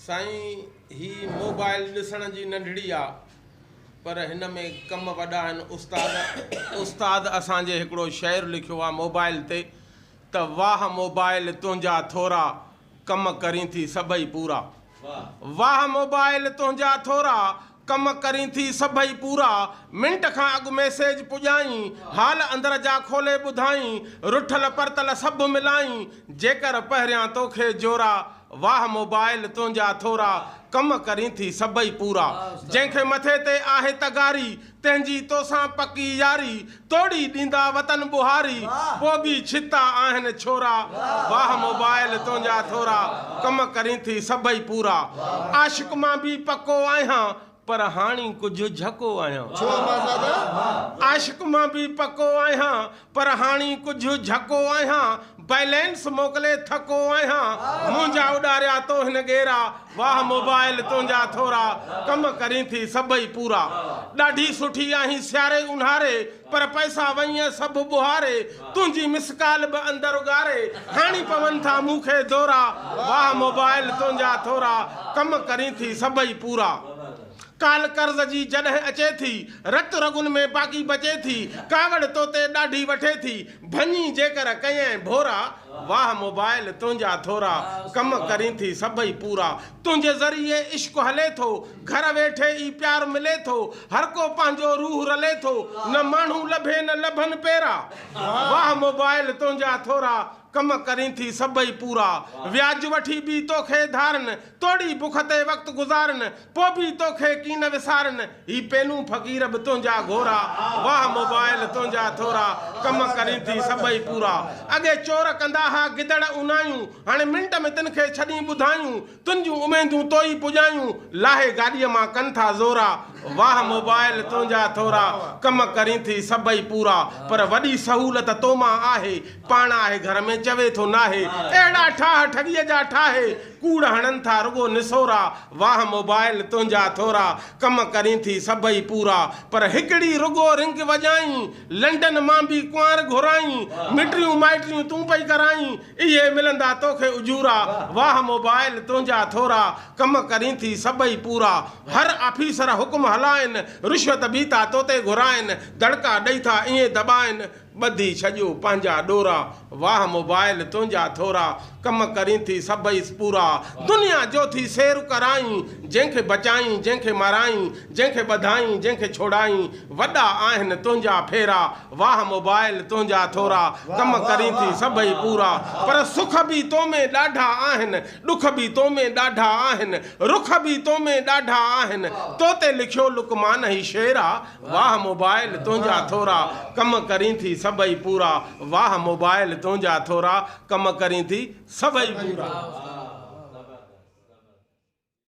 साईं ही मोबाइल ॾिसण जी नंढड़ी आ पर हिन में कम वॾा आहिनि। उस्ताद असांजे हिकिड़ो शेर लिखियो आहे मोबाइल ते त वाह मोबाइल तुंहिंजा थोरा कम करीं थी सभई पूरा। वाह मोबाइल तुंहिंजा थोरा कम करीं थी सभई पूरा। मिंट खां अॻु मैसेज पुॼाई हाल अंदर जा खोले ॿुधाई रुठल परतल सभु मिलाई जेकर पहिरियां तोखे जोरा। वाह मोबाइल तुंहिंजा थोरा कम करीं थी सभई पूरा। जंहिंखे मथे ते आहे तगारी तंहिंजी तोसां पकी यारी तोड़ी ॾींदा वतन बुहारी पोइ बि छिता आहिनि छोरा। वाह मोबाइल तुंहिंजा थोरा कम करीं थी सभई पूरा। आशिक मां बि पको आहियां पर हाणी कुझु झको आहियां। आशिक मां बि पको आहियां पर हाणी कुझु झको आहियां। बैलेंस मोकिले थको आहियां मुंहिंजा उॾारिया तो हिन गेरा। वाह मोबाइल तुंहिंजा थोरा कम करीं थी सभई पूरा। ॾाढी सुठी आहीं सियारे उन्हारे पर पैसा वईं सभु बुहारे तुंहिंजी मिसकाल बि अंदरि उगारे हाणी पवनि था मूंखे दौरा। वाह मोबाइल तुंहिंजा थोरा कम करीं थी सभई पूरा। काल कर्ज़ जी जॾहिं अचे थी रत रगुन में बाक़ी बचे थी कावड़ तोते ॾाढी वठे थी भञी जेकर कयं भोरा। वाह मोबाइल तुंहिंजा थोरा कम करीं थी सभई पूरा। तुंहिंजे ज़रिए इश्क हले थो घर वेठे ई प्यार मिले थो हर को पंहिंजो रूह रले थो न माण्हू लभे न लभनि पेरा। वाह मोबाइल तुंहिंजा थोरा कम करीं थी सभई पूरा। व्याज वठी बि तोखे धारनि तोड़ी बुख ते वक़्तु गुज़ारनि पोइ बि तोखे कीन विसारनि ही पेनू फ़क़ीर बि तुंहिंजा घोरा। वाह मोबाइल तुंहिंजा थोरा कम करीं थी सभई पूरा। अॻे चोर कंदा हा गिदड़ उनायूं हाणे मिंट में तिन खे छॾी ॿुधायूं तुंहिंजूं उमेदूं तो ई पुॼायूं लाहे गाॾीअ मां कनि था ज़ोरा। वाह मोबाइल तुंहिंजा थोरा कम करीं थी सभई पूरा। पर वॾी सहूलियत तो मां आहे पाण आहे घर में चवे थो नाहे अहिड़ा ठाह ठगीअ जा ठाहे कूड़ हणनि था रुगो निसोरा। वाह मोबाइल तुंहिंजा थोरा कम करीं थी सभई पूरा। पर हिकिड़ी रुगो रिंग वॼाई लंडन मां बि कुंवार घुराई मिटियूं माइटियूं तूं पई कराई इहे मिलंदा तोखे उजूरा। वाह मोबाइल तुंहिंजा थोरा कम करीं थी सभई पूरा। हर ऑफिसर हुकुम हलाइनि रिश्वत बि था तोते घुराइनि दड़का ॾेई था ईअं दॿाइनि ॿधी छॾियो पंहिंजा ॾोरा। वाह मोबाइल तुंहिंजा थोरा कम करीं थी सभई पूरा। दुनिया जो थी सेर कराई जंहिंखे बचाई जंहिंखे माराई जंहिंखे ॿधाई जंहिंखे छोड़ाई वॾा आहिनि तुंहिंजा फेरा। वाह मोबाइल तुंहिंजा थोरा कम करीं थी सभई पूरा। पर सुख बि तो में ॾाढा आहिनि ॾुख बि तो में ॾाढा आहिनि रुख बि तो में ॾाढा आहिनि तो ते लिखियो लुकमान ही शेरा। वाह मोबाइल तुंहिंजा थोरा कम करीं थी सभई पूरा। वाह मोबाइल तुंहिंजा थोरा कम करीं थी सभई पूरा।